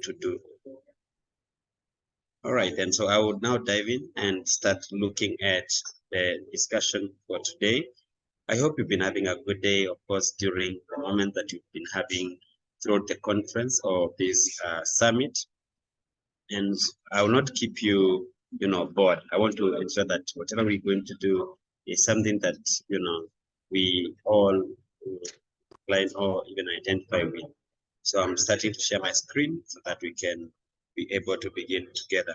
to do. All right, and so I would now dive in and start looking at the discussion for today. I hope you've been having a good day, of course, during the moment that you've been having throughout the conference or this summit. And I will not keep you, bored. I want to ensure that whatever we're going to do is something that, we all line or even identify with. So I'm starting to share my screen so that we can be able to begin together.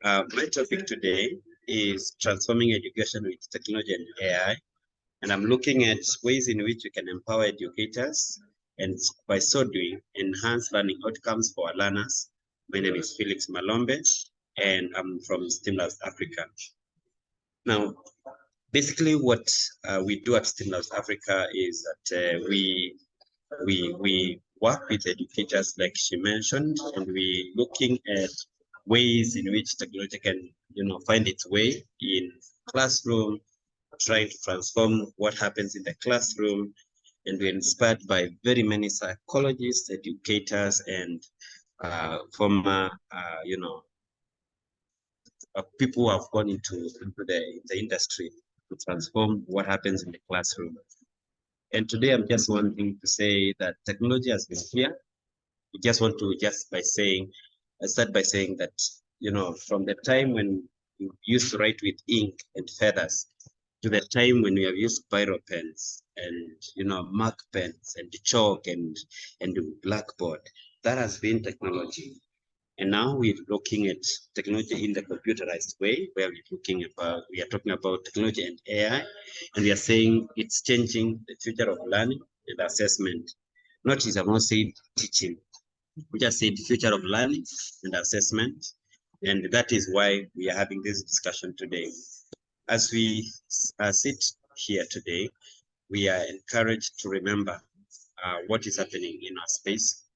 My topic today is transforming education with technology and AI. And I'm looking at ways in which we can empower educators and by so doing, enhance learning outcomes for our learners. My name is Felix Malombe, and I'm from STEAMLab Africa. Now, basically what we do at STEAMLab Africa is that we work with educators, like she mentioned, and we're looking at ways in which technology can, find its way in classroom, trying to transform what happens in the classroom. And we're inspired by very many psychologists, educators, and former, people who have gone into the industry to transform what happens in the classroom. And today I'm just wanting to say that technology has been here. We just want to start by saying that, from the time when we used to write with ink and feathers to the time when we have used biro pens and, mark pens and chalk and blackboard, that has been technology. And now we're looking at technology in the computerized way, where we are talking about technology and AI, and we are saying it's changing the future of learning and assessment. Notice I've not said teaching. We just said the future of learning and assessment. And that is why we are having this discussion today. As we sit here today, we are encouraged to remember what is happening in our space.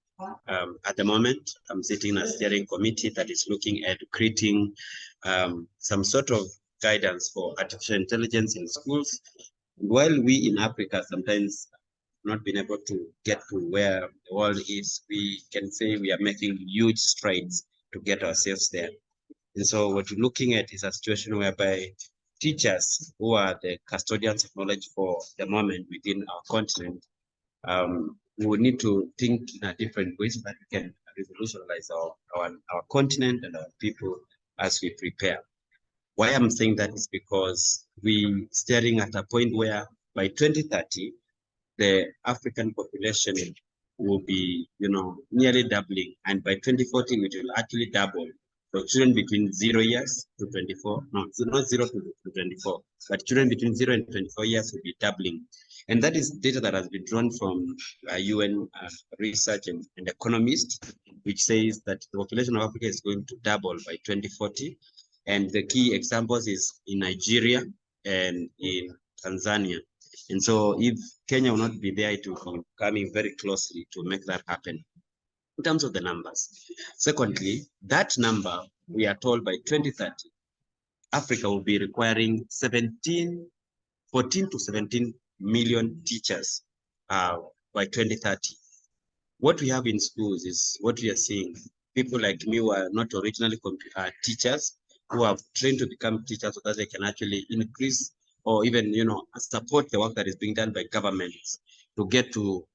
At the moment, I'm sitting in a steering committee that is looking at creating some sort of guidance for artificial intelligence in schools. While we in Africa sometimes not been able to get to where the world is, we can say we are making huge strides to get ourselves there. And so what we're looking at is a situation whereby teachers, who are the custodians of knowledge for the moment within our continent, we will need to think in a different way so that we can revolutionize our continent and our people as we prepare. Why I'm saying that is because we're staring at a point where by 2030, the African population will be, nearly doubling. And by 2040, it will actually double. So children between 0 years to 24, no, so not 0 to 24, but children between 0 and 24 years will be doubling. And that is data that has been drawn from UN research and economists, which says that the population of Africa is going to double by 2040. And the key examples is in Nigeria and in Tanzania. And so if Kenya will not be there, it will be coming very closely to make that happen in terms of the numbers. Secondly, that number, we are told by 2030, Africa will be requiring 14 to 17 million teachers by 2030. What we have in schools is what we are seeing. People like me who are not originally teachers, who have trained to become teachers so that they can actually increase or even, support the work that is being done by governments to get to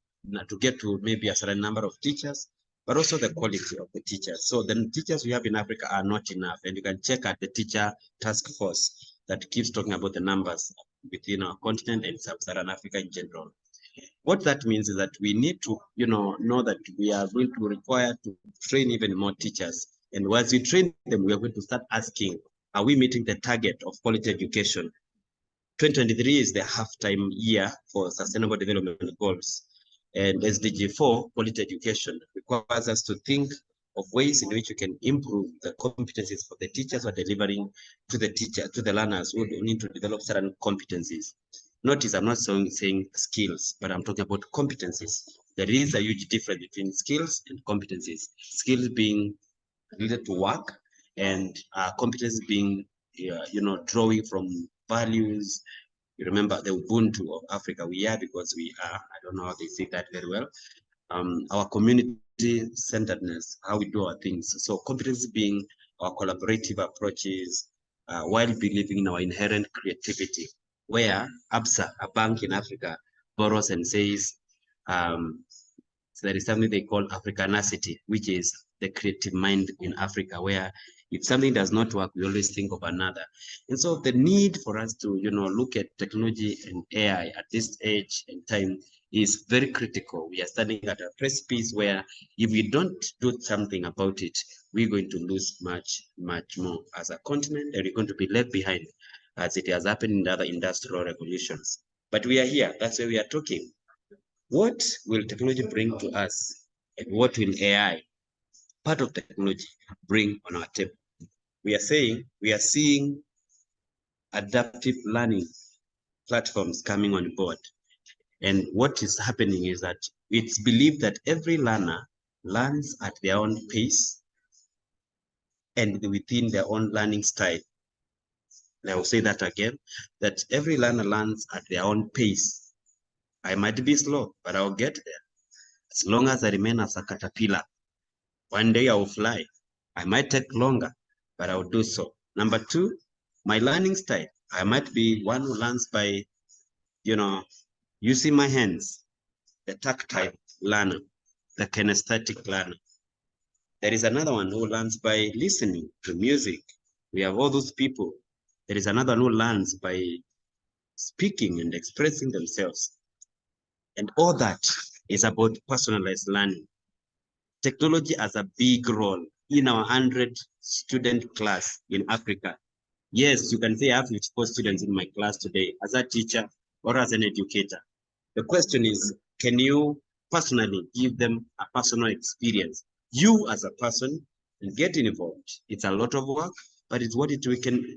maybe a certain number of teachers, but also the quality of the teachers. So the teachers we have in Africa are not enough. And you can check at the teacher task force that keeps talking about the numbers within our continent and sub-Saharan Africa in general. What that means is that we need to, know that we are going to require to train even more teachers. And once we train them, we are going to start asking, are we meeting the target of quality education? 2023 is the halftime year for Sustainable Development Goals. And SDG 4, quality education, requires us to think of ways in which we can improve the competencies for the teachers who are delivering to the learners who need to develop certain competencies. Notice I'm not saying skills, but I'm talking about competencies. There is a huge difference between skills and competencies. Skills being related to work, and competencies being, drawing from values. You remember the Ubuntu of Africa, we are because we are. I don't know how they say that very well. our community centeredness, how we do our things. So competency being our collaborative approaches, while believing in our inherent creativity, where ABSA, a bank in Africa, borrows and says, so there is something they call Africanacity, which is the creative mind in Africa, where if something does not work, we always think of another. And so the need for us to, look at technology and AI at this age and time is very critical. We are standing at a precipice where if we don't do something about it, we're going to lose much, much more as a continent, and we're going to be left behind as it has happened in other industrial revolutions. But we are here. That's why we are talking. What will technology bring to us, and what will AI, part of technology, bring on our table? We are seeing adaptive learning platforms coming on board. And what is happening is that it's believed that every learner learns at their own pace and within their own learning style. And I will say that again, that every learner learns at their own pace. I might be slow, but I'll get there. As long as I remain as a caterpillar, one day I will fly. I might take longer, but I will do so. Number two, my learning style. I might be one who learns by, using my hands, the tactile learner, the kinesthetic learner. There is another one who learns by listening to music. We have all those people. There is another one who learns by speaking and expressing themselves. And all that is about personalized learning. Technology has a big role in our 100-student class in Africa. Yes, you can say I have 54 students in my class today as a teacher or as an educator. The question is, can you personally give them a personal experience? You as a person get involved. It's a lot of work, but it's what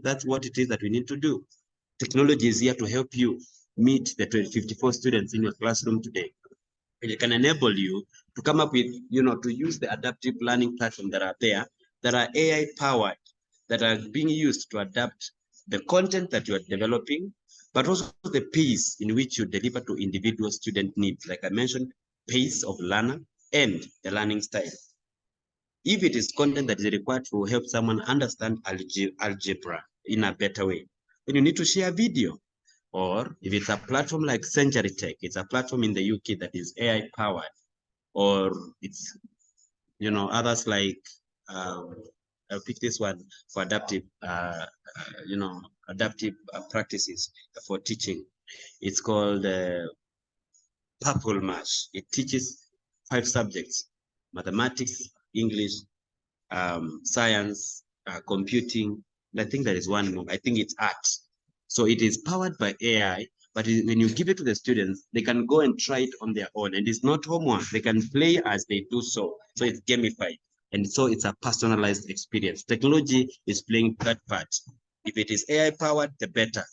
that's what it is that we need to do. Technology is here to help you meet the 54 students in your classroom today. And it can enable you to come up with, to use the adaptive learning platform that are there, that are AI powered, that are being used to adapt the content that you are developing, but also the pace in which you deliver to individual student needs. Like I mentioned, pace of learner and the learning style. If it is content that is required to help someone understand algebra in a better way, then you need to share video. Or if it's a platform like Century Tech, it's a platform in the UK that is AI powered, or it's, others like, I'll pick this one for adaptive, adaptive practices for teaching. It's called Purple Mash. It teaches 5 subjects: mathematics, English, science, computing. And I think there is one more. I think it's art. So it is powered by AI, but when you give it to the students, they can go and try it on their own. And it's not homework. They can play as they do so. So it's gamified. And so it's a personalized experience. Technology is playing that part. If it is AI powered, the better.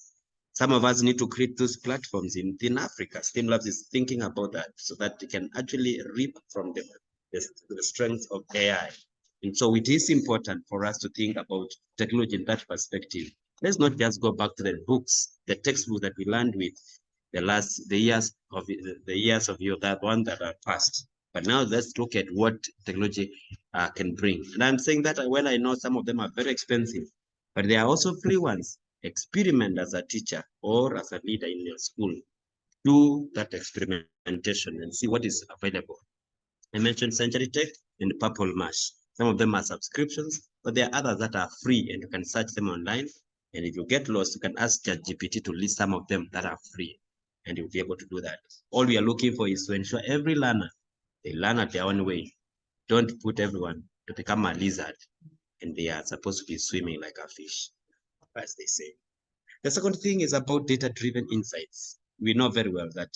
Some of us need to create those platforms in Africa. STEAMLab is thinking about that so that they can actually reap from the strength of AI. And so it is important for us to think about technology in that perspective. Let's not just go back to the books, the textbooks that we learned with the years of that one that are past. But now let's look at what technology can bring. And I'm saying that when I know some of them are very expensive, but there are also free ones. Experiment as a teacher or as a leader in your school. Do that experimentation and see what is available. I mentioned Century Tech and Purple Mash. Some of them are subscriptions, but there are others that are free and you can search them online. And if you get lost, you can ask ChatGPT to list some of them that are free, and you'll be able to do that. All we are looking for is to ensure every learner, they learn at their own way. Don't put everyone to become a lizard, and they are supposed to be swimming like a fish, as they say. The second thing is about data-driven insights. We know very well that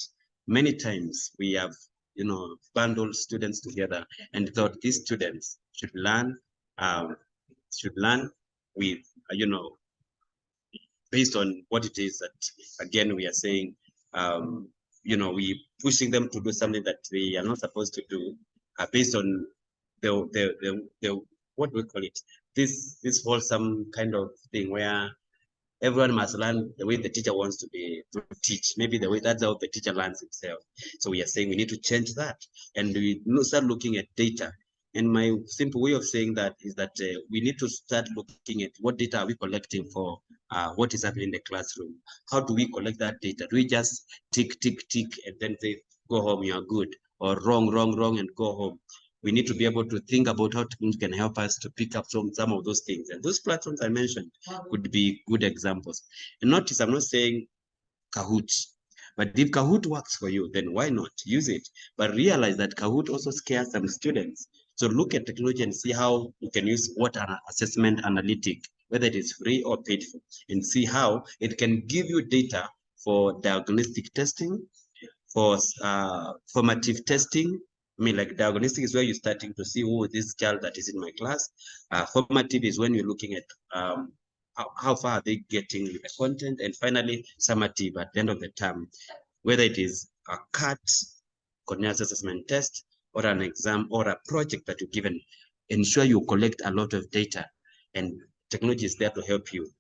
many times we have, bundled students together and thought these students should learn with, based on what it is that, again, we are saying, we pushing them to do something that they are not supposed to do, based on the what do we call it? This wholesome kind of thing where Everyone must learn the way the teacher wants to teach. Maybe the way that's how the teacher learns himself. So we are saying we need to change that, and we start looking at data. And my simple way of saying that is that we need to start looking at what data are we collecting for what is happening in the classroom. How do we collect that data? Do we just tick, tick, tick, and then say, go home, you are good, or wrong, wrong, wrong, and go home? We need to be able to think about how technology can help us to pick up some of those things. And those platforms I mentioned could be good examples. And notice, I'm not saying Kahoot, but if Kahoot works for you, then why not use it? But realize that Kahoot also scares some students. So look at technology and see how you can use what an assessment analytic, whether it is free or paid for, and see how it can give you data for diagnostic testing, for formative testing. I mean, like diagnostic is where you're starting to see who this child that is in my class. Formative is when you're looking at how far are they getting with the content, and finally summative at the end of the term, whether it is a CAT, continuous assessment test, or an exam or a project that you're given. Ensure you collect a lot of data, and technology is there to help you.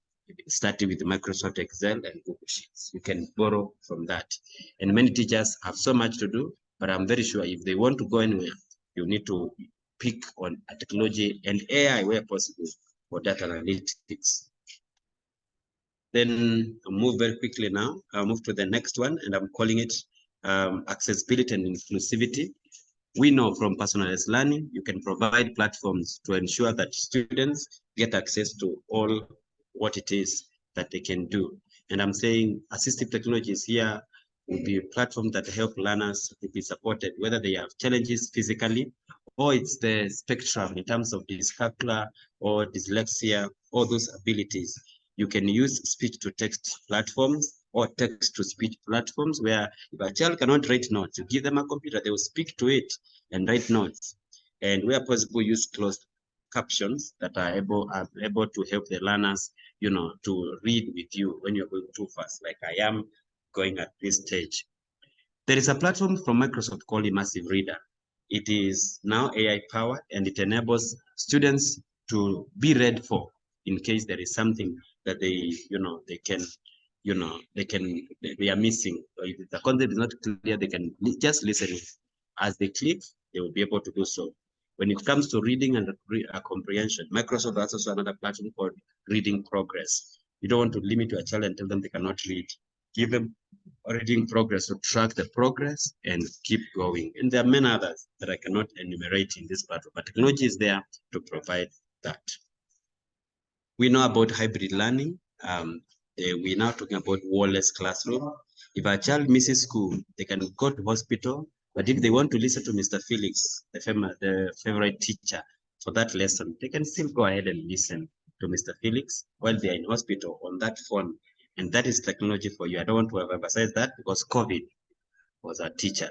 Starting with Microsoft Excel and Google Sheets, you can borrow from that. And many teachers have so much to do, but I'm very sure if they want to go anywhere, you need to pick on a technology and AI where possible for data analytics. Then I'll move very quickly now. I'll move to the next one, and I'm calling it accessibility and inclusivity. We know from personalized learning, you can provide platforms to ensure that students get access to all what it is that they can do. And I'm saying assistive technologies here will be a platform that help learners to be supported, whether they have challenges physically, or it's the spectrum in terms of dyscalculia or dyslexia, or those abilities. You can use speech-to-text platforms or text-to-speech platforms where if a child cannot write notes, you give them a computer, they will speak to it and write notes. And where possible, use closed captions that are able to help the learners, to read with you when you're going too fast, like I am going at this stage. There is a platform from Microsoft called Immersive Reader. It is now AI powered, and it enables students to be read for in case there is something that they are missing. Or if the content is not clear, they can just listen. As they click, they will be able to do so. When it comes to reading and comprehension, Microsoft has also another platform called Reading Progress. You don't want to limit your child and tell them they cannot read. Give them a reading progress to track the progress and keep going. And there are many others that I cannot enumerate in this platform, but technology is there to provide that. We know about hybrid learning. We're now talking about wall-less classroom. If a child misses school, they can go to hospital, but if they want to listen to Mr. Felix, the favorite teacher for that lesson, they can still go ahead and listen to Mr. Felix while they're in hospital on that phone. And that is technology for you. I don't want to emphasize that because COVID was a teacher.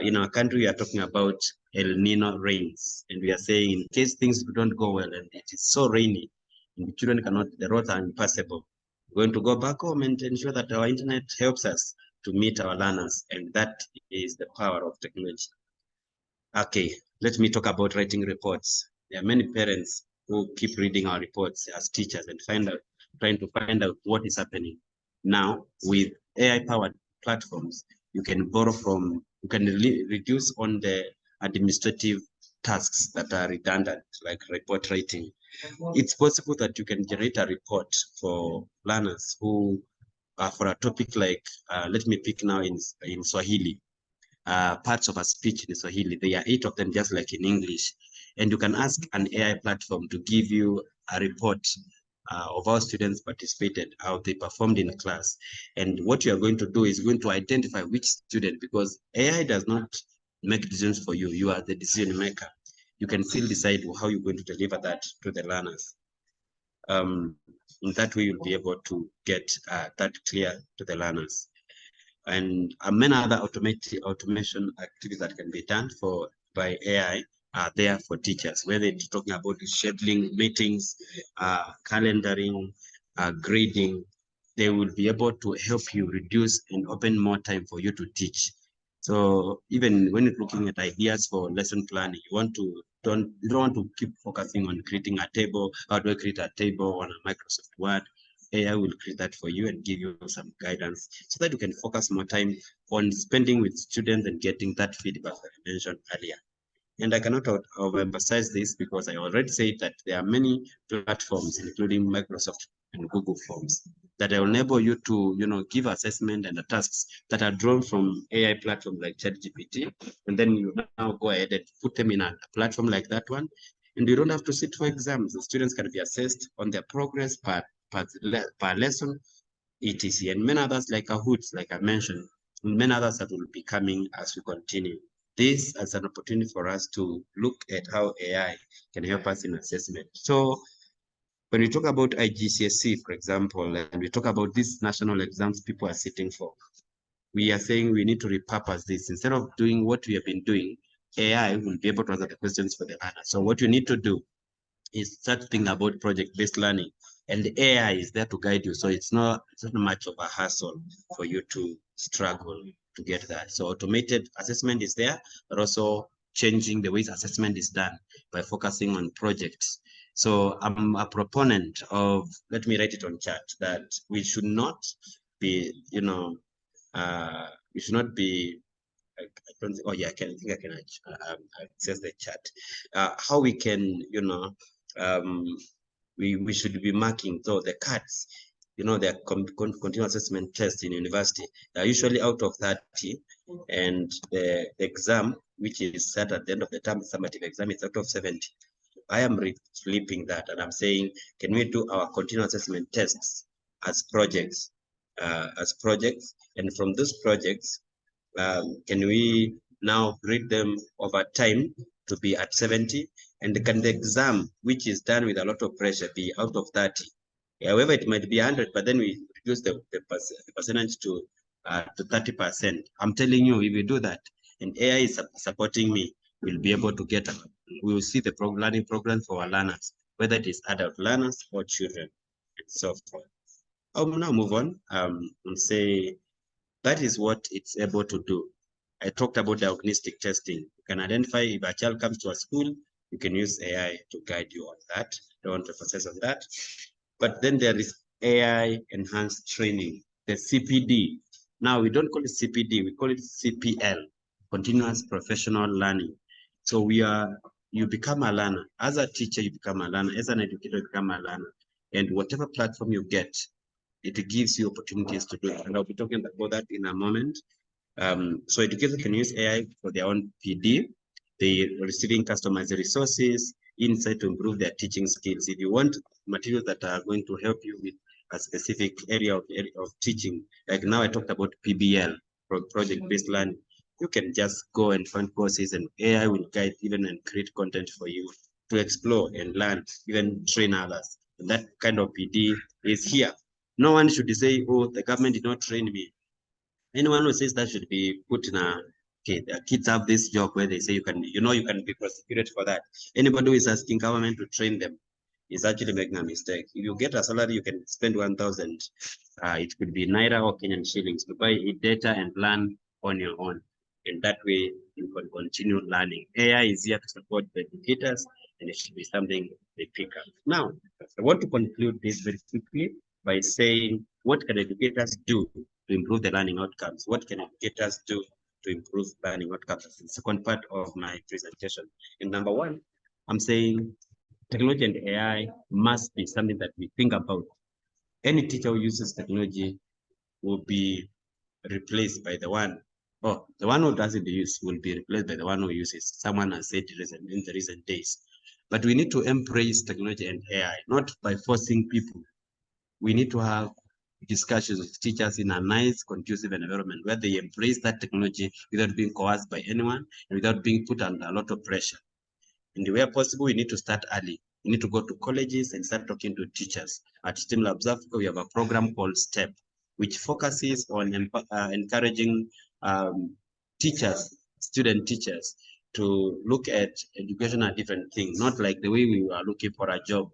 In our country, we are talking about El Nino rains, and we are saying in case things don't go well and it is so rainy, and the children cannot, the roads are impassable, we're going to go back home and ensure that our internet helps us to meet our learners, and that is the power of technology. Okay, let me talk about writing reports. There are many parents who keep reading our reports as teachers and trying to find out what is happening. Now, with AI-powered platforms, you can reduce on the administrative tasks that are redundant, like report writing. It's possible that you can generate a report for learners who, for a topic like, let me pick now in Swahili, parts of a speech in Swahili. There are 8 of them, just like in English. And you can ask an AI platform to give you a report of how students participated, how they performed in class. And what you are going to do is going to identify which student, because AI does not make decisions for you. You are the decision maker. You can still decide how you're going to deliver that to the learners. In that way, you'll be able to get that clear to the learners. And many other automation activities that can be done by AI are there for teachers, whether it's talking about scheduling meetings, calendaring, grading. They will be able to help you reduce and open more time for you to teach. So even when you're looking at ideas for lesson planning, you don't want to keep focusing on creating a table. How do I create a table on a Microsoft Word? AI will create that for you and give you some guidance so that you can focus more time on spending with students and getting that feedback that I mentioned earlier. And I cannot overemphasize this because I already said that there are many platforms, including Microsoft and Google Forms, that will enable you to, give assessment and the tasks that are drawn from AI platforms like ChatGPT. And then you now go ahead and put them in a platform like that one. And you don't have to sit for exams. The students can be assessed on their progress per lesson, etc. And many others like Kahoots, like I mentioned, and many others that will be coming as we continue. This as an opportunity for us to look at how AI can help us in assessment. So when we talk about IGCSE, for example, and we talk about these national exams people are sitting for, we are saying we need to repurpose this. Instead of doing what we have been doing, AI will be able to answer the questions for the learner. So what you need to do is start thinking about project-based learning, and the AI is there to guide you. So it's not much of a hassle for you to struggle to get that. So automated assessment is there, but also changing the ways assessment is done by focusing on projects. So I'm a proponent of, let me write it on chat, that we should not be, we should not be I don't think, oh yeah, I think I can access the chat. How we can, um, we should be marking. So the cards, the continuous assessment tests in university are usually out of 30, and the exam, which is set at the end of the term, summative exam, is out of 70. I am flipping that, and I'm saying, can we do our continuous assessment tests as projects, and from those projects, can we now grade them over time to be at 70? And can the exam, which is done with a lot of pressure, be out of 30? However, it might be 100, but then we reduce the percentage to 30%. I'm telling you, if we do that, and AI is supporting me, we'll be able to we will see the learning programs for our learners, whether it is adult learners or children, and so forth. I'll now move on and say, that is what it's able to do. I talked about diagnostic testing. You can identify if a child comes to a school, you can use AI to guide you on that. Don't want to emphasize on that. But then there is AI enhanced training, the CPD. Now we don't call it CPD, we call it CPL, continuous professional learning. So you become a learner. As a teacher, you become a learner. As an educator, you become a learner. And whatever platform you get, it gives you opportunities to do it. And I'll be talking about that in a moment. So educators can use AI for their own PD. They receiving customized resources, insight to improve their teaching skills. If you want materials that are going to help you with a specific area of teaching, like now I talked about PBL, project-based learning, you can just go and find courses, and AI will guide even and create content for you to explore and learn, even train others. And that kind of PD is here. No one should say, oh, the government did not train me. Anyone who says that should be put in okay, the kids have this job where they say you can be prosecuted for that. Anybody who is asking government to train them is actually making a mistake. If you get a salary, you can spend 1,000. It could be Naira or Kenyan shillings to buy data and learn on your own. And that way, you can continue learning. AI is here to support the educators, and it should be something they pick up. Now, I want to conclude this very quickly by saying, what can educators do to improve the learning outcomes? What can educators do to improve learning outcomes? That's the second part of my presentation. And number one, I'm saying technology and AI must be something that we think about. Any teacher who uses technology will be replaced by the one who doesn't use will be replaced by the one who uses. Someone has said in the recent days. But we need to embrace technology and AI, not by forcing people. We need to have discussions with teachers in a nice, conducive environment where they embrace that technology without being coerced by anyone and without being put under a lot of pressure. And where possible, we need to start early. We need to go to colleges and start talking to teachers. At STEAMLab Africa, we have a program called STEP, which focuses on encouraging student teachers, to look at education as different things, not like the way we are looking for a job,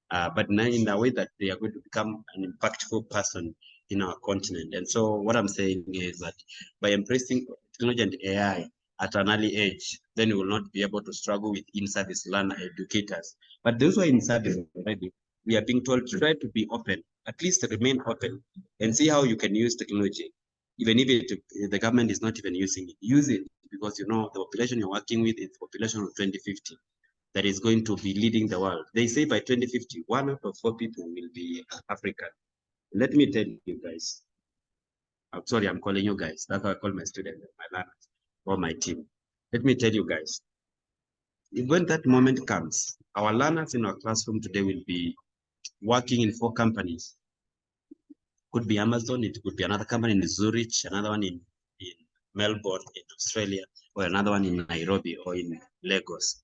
but now in a way that they are going to become an impactful person in our continent. And so what I'm saying is that by embracing technology and AI at an early age, then you will not be able to struggle with in-service learner educators. But those who are in service already, we are being told to try to be open at least remain open and see how you can use technology. Even if the government is not even using it, use it, because you know the population you're working with is the population of 2050 that is going to be leading the world. They say by 2050, 1 out of 4 people will be African. Let me tell you guys. I'm sorry, I'm calling you guys. That's how I call my students, my learners, or my team. Let me tell you guys. When that moment comes, our learners in our classroom today will be working in 4 companies. Could be Amazon, it could be another company in Zurich, another one in Melbourne, in Australia, or another one in Nairobi or in Lagos.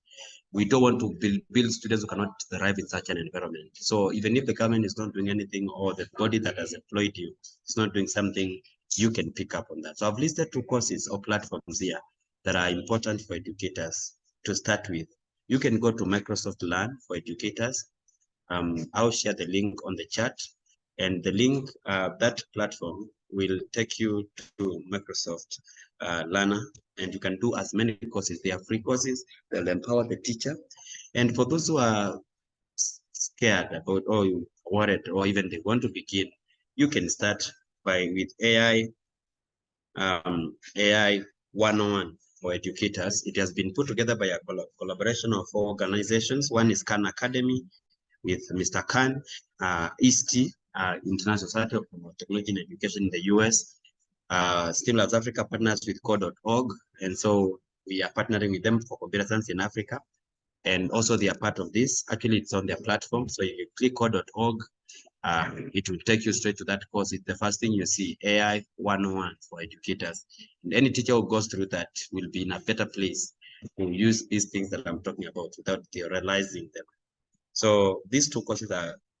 We don't want to build students who cannot thrive in such an environment. So even if the government is not doing anything, or the body that has employed you is not doing something, you can pick up on that. So I've listed 2 courses or platforms here that are important for educators to start with. You can go to Microsoft Learn for educators. I'll share the link on the chat, and the link, that platform will take you to Microsoft Learner, and you can do as many courses. They are free courses. They'll empower the teacher. And for those who are scared about, or worried, or even they want to begin, you can start with AI 101 for educators. It has been put together by a collaboration of 4 organizations. One is Khan Academy with Mr. Khan, ISTE, International Society of Technology and Education in the US. STEAMLab Africa partners with code.org, and so we are partnering with them for computer science in Africa. And also they are part of this. Actually, it's on their platform. So if you click code.org, it will take you straight to that course. It's the first thing you see, AI 101 for educators. And any teacher who goes through that will be in a better place to use these things that I'm talking about without theorizing them. So these 2 courses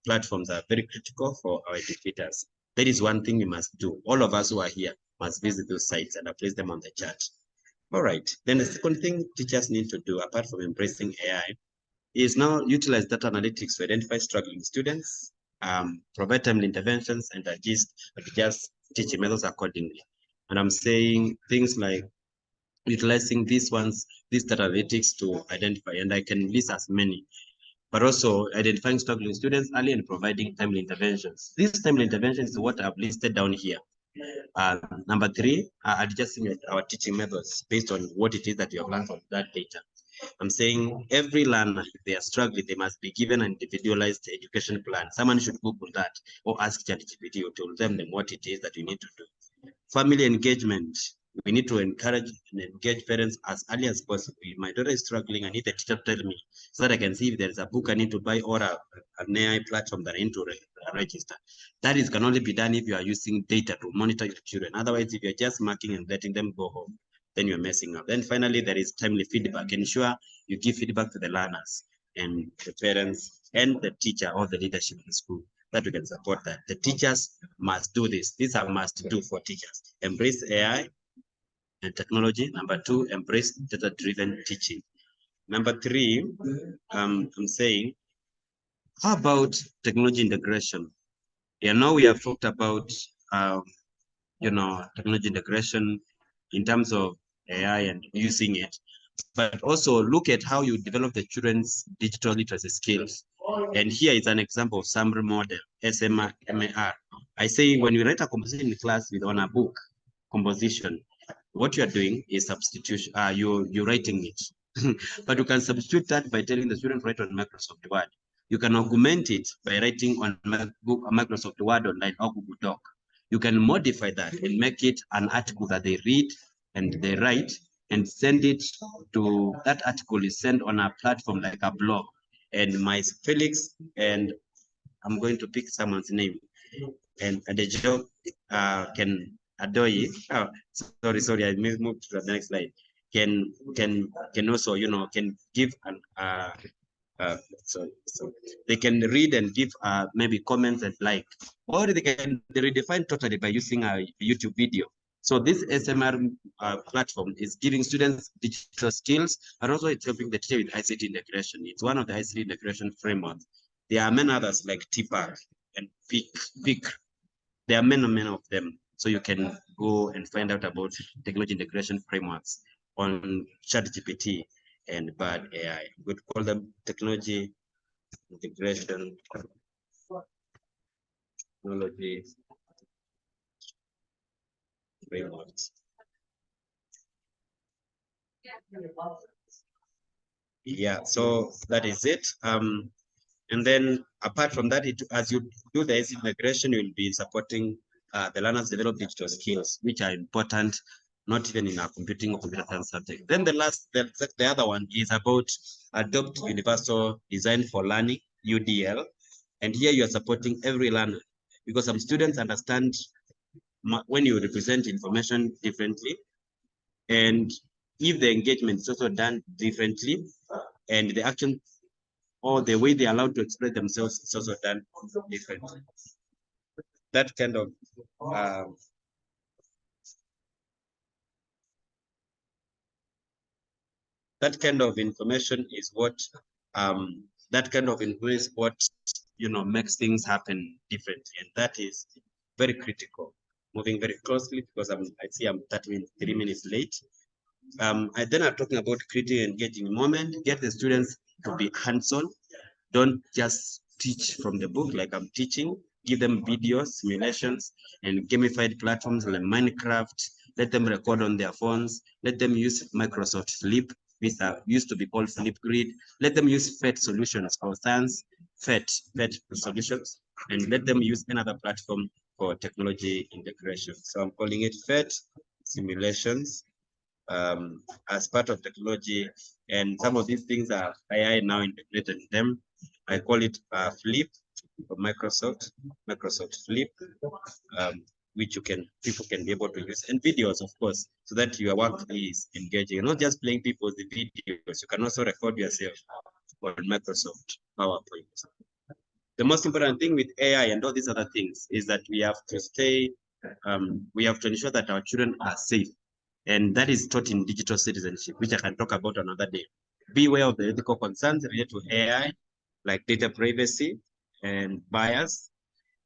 platforms are very critical for our educators. That is one thing we must do. All of us who are here must visit those sites, and I'll place them on the chat. All right. Then the second thing teachers need to do, apart from embracing AI, is now utilize data analytics to identify struggling students, provide timely interventions, and adjust teaching methods accordingly. And I'm saying things like utilizing these data analytics to identify, and I can list as many, but also identifying struggling students early and providing timely interventions. These timely interventions is what I've listed down here. Number 3, adjusting our teaching methods based on what it is that you have learned from that data. I'm saying every learner, if they are struggling, they must be given an individualized education plan. Someone should Google that or ask ChatGPT or tell them what it is that you need to do. Family engagement. We need to encourage and engage parents as early as possible. If my daughter is struggling, I need the teacher to tell me so that I can see if there is a book I need to buy or an AI platform that I need to register. That can only be done if you are using data to monitor your children. Otherwise, if you're just marking and letting them go home, then you're messing up. Then finally, there is timely feedback. Ensure you give feedback to the learners and the parents and the teacher or the leadership in the school, that we can support that. The teachers must do this. These are must do for teachers. Embrace AI and technology. Number 2, embrace data-driven teaching. Number 3, I'm saying, how about technology integration? Now we have talked about, technology integration in terms of AI and using it, but also look at how you develop the children's digital literacy skills. And here is an example of summary model, SMAR. I say when you write a composition in class on a book, composition, what you are doing is substitution. You're writing it, but you can substitute that by telling the student write on Microsoft Word. You can augment it by writing on Microsoft Word Online or Google Doc. You can modify that and make it an article that they read and they write and send it to, that article is sent on a platform like a blog. And my Felix, and I'm going to pick someone's name, and Adejo can Adoyi. Oh, sorry, I moved to the next slide. Can also, can give an so they can read and give maybe comments and like, or they can redefine totally by using a YouTube video. So this SMR platform is giving students digital skills, and also it's helping the teacher with ICT integration. It's one of the ICT integration frameworks. There are many others like TPAC and PIC. There are many of them. So you can go and find out about technology integration frameworks on ChatGPT and Bard AI. We call them technology integration technology frameworks. Yeah, so that is it. And then apart from that, as you do the AISA integration, you will be supporting the learners develop digital skills, which are important, not even in our computing or computer science subject. Then the other one is about adopt universal design for learning, UDL. And here you are supporting every learner because some students understand when you represent information differently, and if the engagement is also done differently, and the action or the way they're allowed to express themselves is also done differently. That kind of um, information is what that kind of influence what makes things happen differently, and that is very critical. Moving very closely because I see I'm 3 minutes late. Then I'm talking about creating and engaging moment. Get the students to be hands-on. Don't just teach from the book like I'm teaching. Give them videos, simulations, and gamified platforms like Minecraft. Let them record on their phones. Let them use Microsoft Flip, which used to be called Flipgrid. Let them use FET solutions for science, FET solutions, and let them use another platform for technology integration. So I'm calling it FET simulations as part of technology, and some of these things are AI now integrated in them. I call it Flip for Microsoft Flip, which people can be able to use, and videos, of course, so that your work is engaging. You're not just playing people's videos, you can also record yourself on Microsoft PowerPoint. The most important thing with AI and all these other things is that we have to we have to ensure that our children are safe. And that is taught in digital citizenship, which I can talk about another day. Be aware of the ethical concerns related to AI, like data privacy and bias,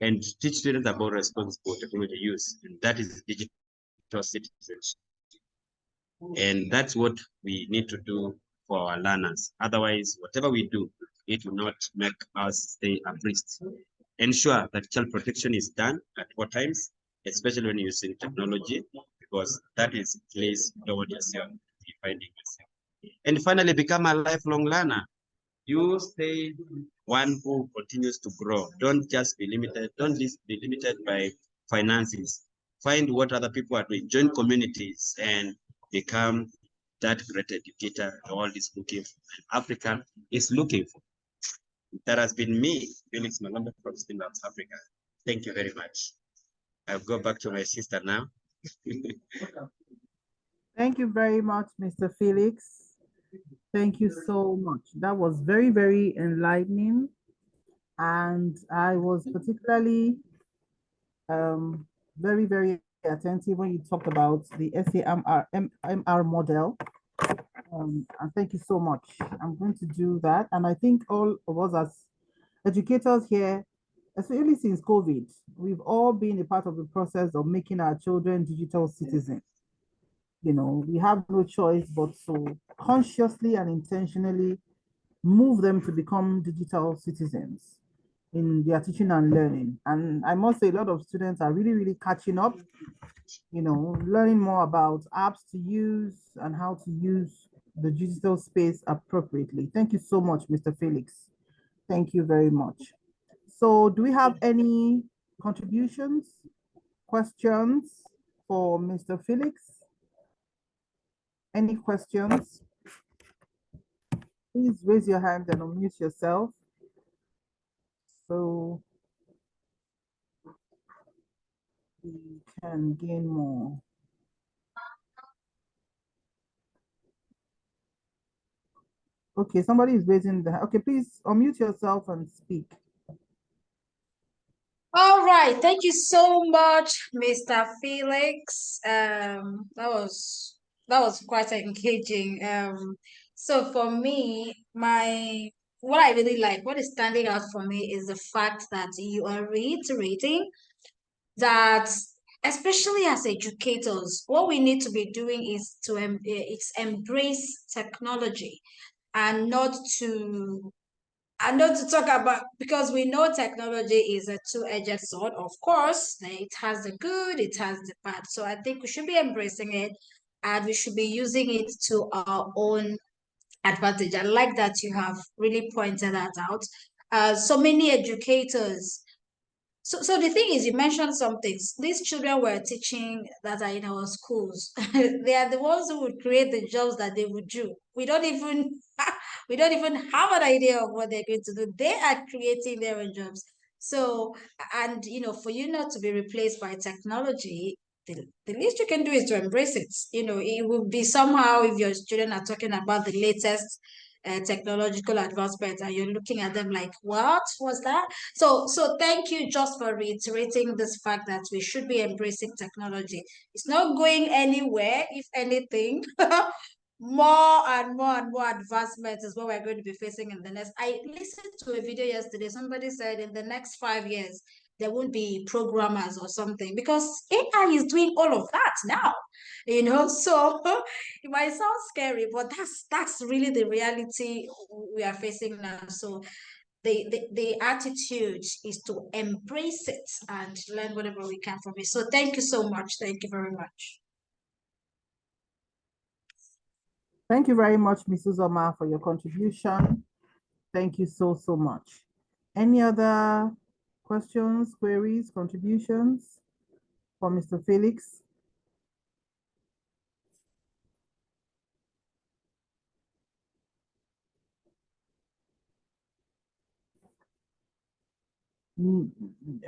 and teach students about responsible technology use. And that is digital citizenship. And that's what we need to do for our learners. Otherwise, whatever we do, it will not make us stay abreast. Ensure that child protection is done at all times, especially when using technology, because that is a place you don't want yourself to be finding yourself. And finally, become a lifelong learner. You stay one who continues to grow. Don't just be limited. Don't just be limited by finances. Find what other people are doing. Join communities and become that great educator the world is looking for. And Africa is looking for. That has been me, Felix Malombe from STEAMLab Africa. Thank you very much. I'll go back to my sister now. Thank you very much, Mr. Felix. Thank you so much. That was very, very enlightening. And I was particularly very, very attentive when you talked about the SAMR model. And thank you so much. I'm going to do that. And I think all of us as educators here, especially since COVID, we've all been a part of the process of making our children digital citizens. We have no choice but to consciously and intentionally move them to become digital citizens in their teaching and learning. And I must say, a lot of students are really, really catching up, learning more about apps to use and how to use the digital space appropriately. Thank you so much, Mr. Felix. Thank you very much. So do we have any contributions, questions for Mr. Felix? Any questions? Please raise your hand and unmute yourself. So we can gain more. Okay, somebody is raising the hand. Okay, please unmute yourself and speak. All right, thank you so much, Mr. Felix. That was quite engaging. So for me, what I really like, what is standing out for me is the fact that you are reiterating that, especially as educators, what we need to be doing is to it's embrace technology and not to And not to talk about, because we know technology is a two-edged sword, of course. It has the good, it has the bad. So I think we should be embracing it and we should be using it to our own advantage. I like that you have really pointed that out. So many educators. So the thing is, you mentioned some things. These children were teaching that are in our schools. They are the ones who would create the jobs that they would do. We don't even we don't even have an idea of what they're going to do. They are creating their own jobs. So, and for you not to be replaced by technology, the least you can do is to embrace it. It will be somehow if your children are talking about the latest technological advancement and you're looking at them like, what was that? So thank you just for reiterating this fact that we should be embracing technology. It's not going anywhere, if anything. More and more and more advancement is what we're going to be facing in the next. I listened to a video yesterday. Somebody said in the next 5 years, there won't be programmers or something because AI is doing all of that now, So it might sound scary, but that's really the reality we are facing now. So the attitude is to embrace it and learn whatever we can from it. So thank you so much. Thank you very much. Thank you very much, Mrs. Omar, for your contribution. Thank you so much. Any other questions, queries, contributions for Mr. Felix?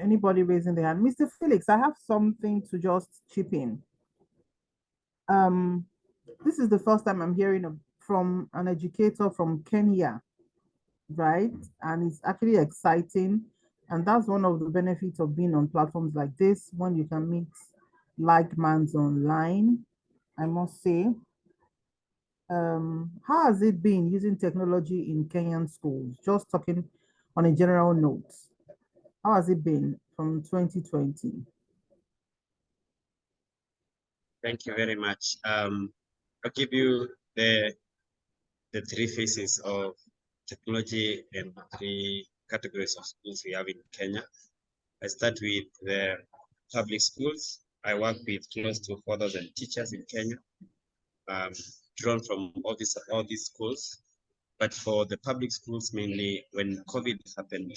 Anybody raising their hand? Mr. Felix, I have something to just chip in. This is the first time I'm hearing from an educator from Kenya, right? And it's actually exciting. And that's one of the benefits of being on platforms like this, when you can meet like minds online, I must say. How has it been using technology in Kenyan schools? Just talking on a general note. How has it been from 2020? Thank you very much. I'll give you the three phases of technology and three categories of schools we have in Kenya. I start with the public schools. I work with close to 4,000 teachers in Kenya, drawn from all these schools. But for the public schools, mainly when COVID happened,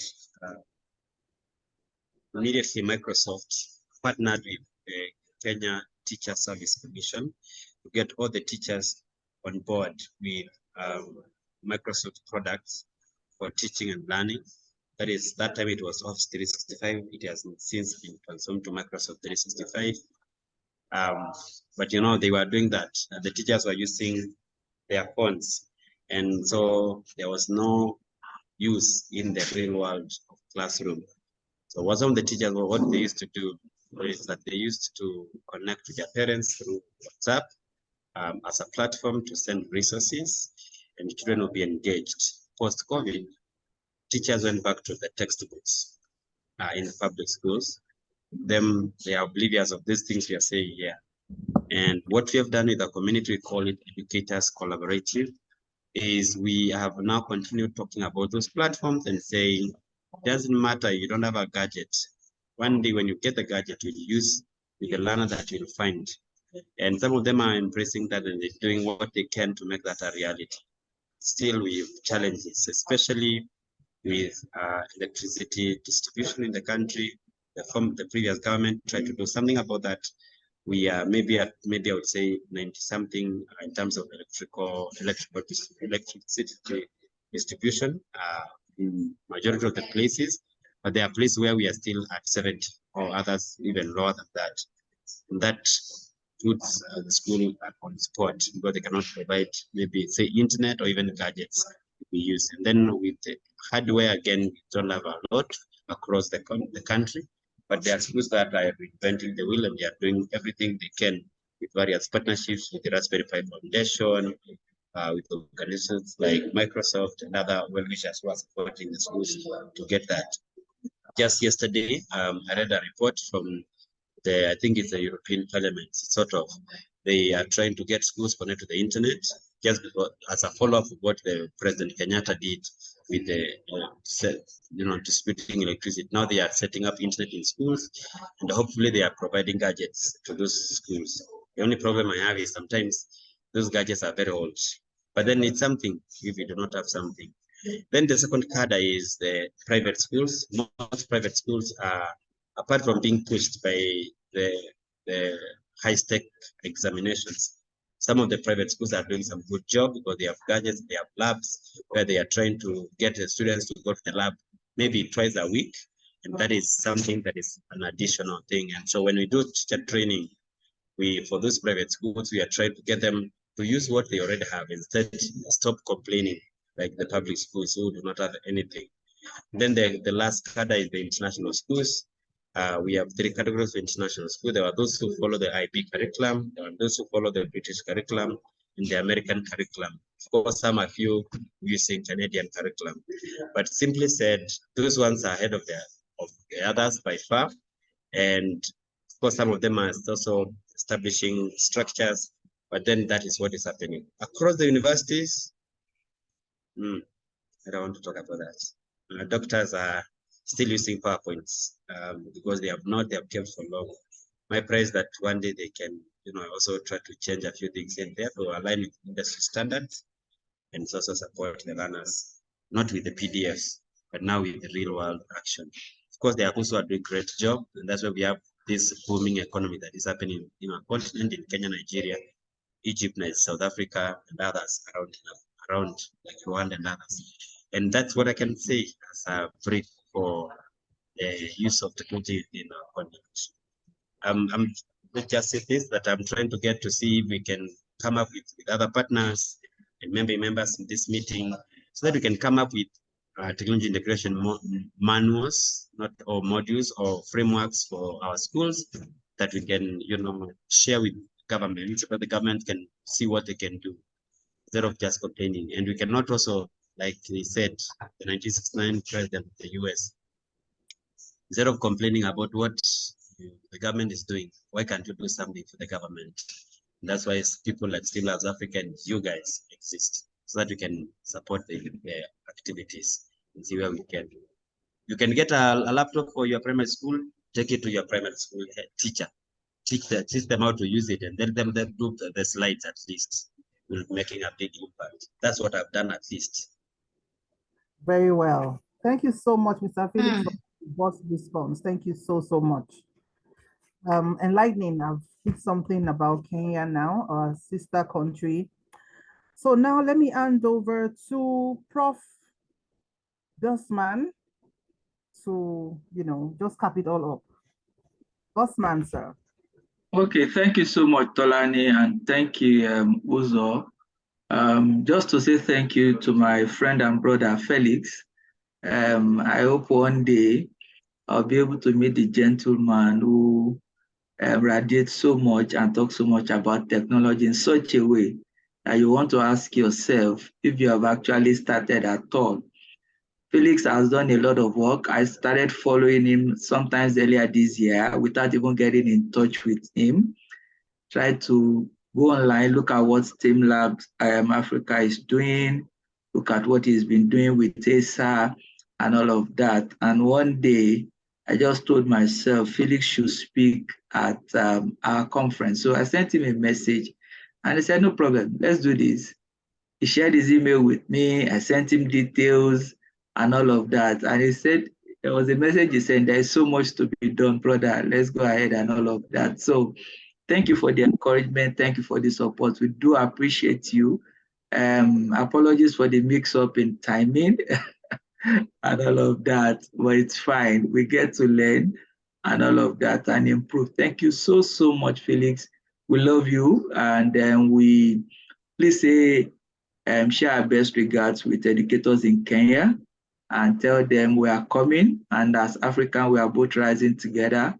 immediately Microsoft partnered with the Kenya Teacher Service Commission to get all the teachers on board with Microsoft products for teaching and learning. That time it was Office 365. It has since been transformed to Microsoft 365. But they were doing that. The teachers were using their phones. And so there was no use in the real world of classroom. So what some of the teachers, what they used to do is that they used to connect with their parents through WhatsApp as a platform to send resources, and children will be engaged. Post-COVID, teachers went back to the textbooks in the public schools. They are oblivious of these things we are saying here. And what we have done with the community, we call it Educators Collaborative, is we have now continued talking about those platforms and saying, it doesn't matter, you don't have a gadget. One day when you get the gadget, you'll use with the learner that you'll find. And some of them are embracing that and they're doing what they can to make that a reality. Still, we have challenges, especially with electricity distribution in the country. The previous government tried to do something about that. We are maybe I would say 90-something in terms of electricity distribution in majority of the places, but there are places where we are still at 70 or others even lower than that. And that puts the school on spot because they cannot provide maybe say internet or even gadgets we use. And then with the hardware, again, we don't have a lot across the country. But there are schools that are reinventing the wheel and they are doing everything they can with various partnerships with the Raspberry Pi Foundation, with organizations like Microsoft and other well-wishers who are supporting the schools to get that. Just yesterday, I read a report from I think it's the European Parliament, they are trying to get schools connected to the internet, just as a follow-up of what the President Kenyatta did with the distributing electricity. Now they are setting up internet in schools, and hopefully they are providing gadgets to those schools. The only problem I have is sometimes those gadgets are very old, but then it's something if you do not have something. Then the second cadre is the private schools. Most private schools are, apart from being pushed by the high-stake examinations, some of the private schools are doing some good job because they have gadgets, they have labs where they are trying to get the students to go to the lab maybe twice a week. And that is something that is an additional thing. And so when we do teacher training, for those private schools, we are trying to get them to use what they already have, instead stop complaining like the public schools who do not have anything. Then the last cadre is the international schools. We have three categories of international school. There are those who follow the IB curriculum, there are those who follow the British curriculum, and the American curriculum. Of course, some are few using Canadian curriculum. But simply said, those ones are ahead of the others by far. And of course, some of them are also establishing structures, but then that is what is happening. Across the universities, I don't want to talk about that. Doctors are still using PowerPoints because they have kept for long. My prayer is that one day they can, also try to change a few things in there to align with industry standards and also support the learners, not with the PDFs, but now with the real world action. Of course, they are also doing a great job, and that's why we have this booming economy that is happening in our continent, in Kenya, Nigeria, Egypt, South Africa, and others around like Rwanda and others. And that's what I can say as a brief for the use of technology in our context. I'm just say this, that I'm trying to get to see if we can come up with other partners and members in this meeting, so that we can come up with technology integration manuals, or modules or frameworks for our schools that we can, share with government, so that the government can see what they can do instead of just complaining. And we cannot also, like they said, the 1969 president of the US, instead of complaining about what the government is doing, why can't you do something for the government? And that's why people like STEAMLab Africa and you guys exist, so that we can support the activities and see where we can. You can get a laptop for your primary school, take it to your primary school teacher, teach them how to use it, and let them do the slides at least. Will making a big impact. That's what I've done at least. Very well. Thank you so much, Mr. Felix, for the response. Thank you so much. Enlightening. I've hit something about Kenya now, our sister country. So now let me hand over to Prof. Gusman to, just cap it all up. Gusman, sir. Okay, thank you so much, Tolani, and thank you, Uzo. Just to say thank you to my friend and brother, Felix. I hope one day I'll be able to meet the gentleman who radiates so much and talks so much about technology in such a way that you want to ask yourself if you have actually started at all. Felix has done a lot of work. I started following him sometimes earlier this year without even getting in touch with him. Try to go online, look at what STEAMLab Africa is doing, look at what he's been doing with AISA and all of that. And one day, I just told myself, Felix should speak at our conference. So I sent him a message and he said, no problem, let's do this. He shared his email with me. I sent him details and all of that. And he said, there was a message he sent, there is so much to be done, brother. Let's go ahead and all of that. So thank you for the encouragement. Thank you for the support. We do appreciate you. Apologies for the mix-up in timing and all of that, but it's fine. We get to learn and all of that and improve. Thank you so much, Felix. We love you, and we please say share our best regards with educators in Kenya and tell them we are coming, and as African, we are both rising together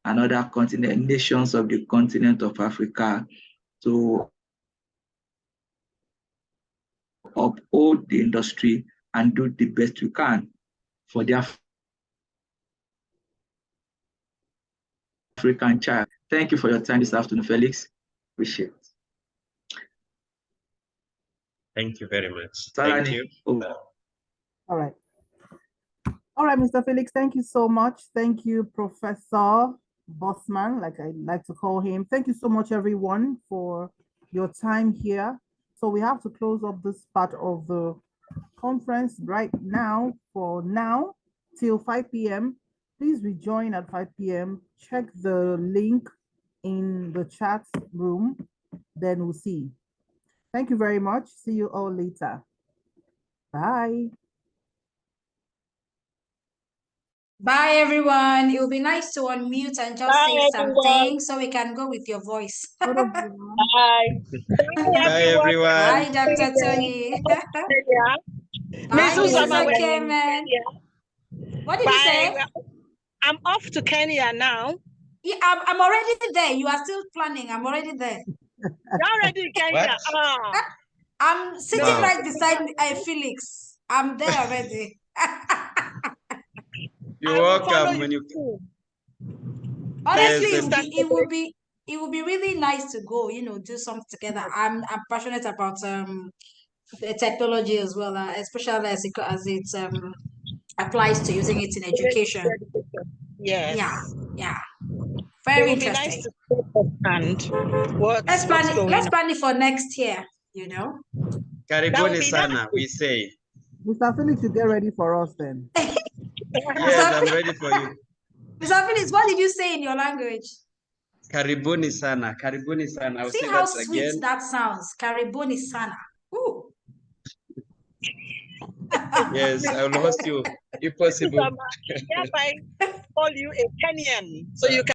and other nations of the continent of Africa to uphold the industry and do the best we can for the African child. Thank you for your time this afternoon, Felix. Appreciate it. Thank you very much. Thank you. All right. All right, Mr. Felix, thank you so much. Thank you, Professor Bossman, like I like to call him. Thank you so much, everyone, for your time here. So we have to close up this part of the conference right now for now till 5 p.m. Please rejoin at 5 p.m. Check the link in the chat room, then we'll see. Thank you very much. See you all later. Bye. Bye, everyone. It will be nice to unmute and just say something so we can go with your voice. Bye, everyone. Bye. Bye, everyone. Bye, Dr. Tony. Bye, Mrs. Okemen. What did you say? I'm off to Kenya now. Yeah, I'm already there. You are still planning. I'm already there. You're already in Kenya. What? I'm sitting Wow. right beside Felix. I'm there already. You're welcome when you. Honestly, Yes, it will be really nice to go, do something together. I'm passionate about technology as well, especially as it applies to using it in education. Yes. Yeah. Very It will interesting. be nice to understand what's going Let's on. plan it for next year, Karibuni sana, we say. Mr. Felix, you get ready for us then. Yes, I'm ready for you. Mr. Felix, what did you say in your language? Karibuni sana, karibuni sana. I'll See say how that sweet again. that sounds. Karibuni sana. Ooh. Yes, I will host you if possible. Hereby call you a Kenyan, so you can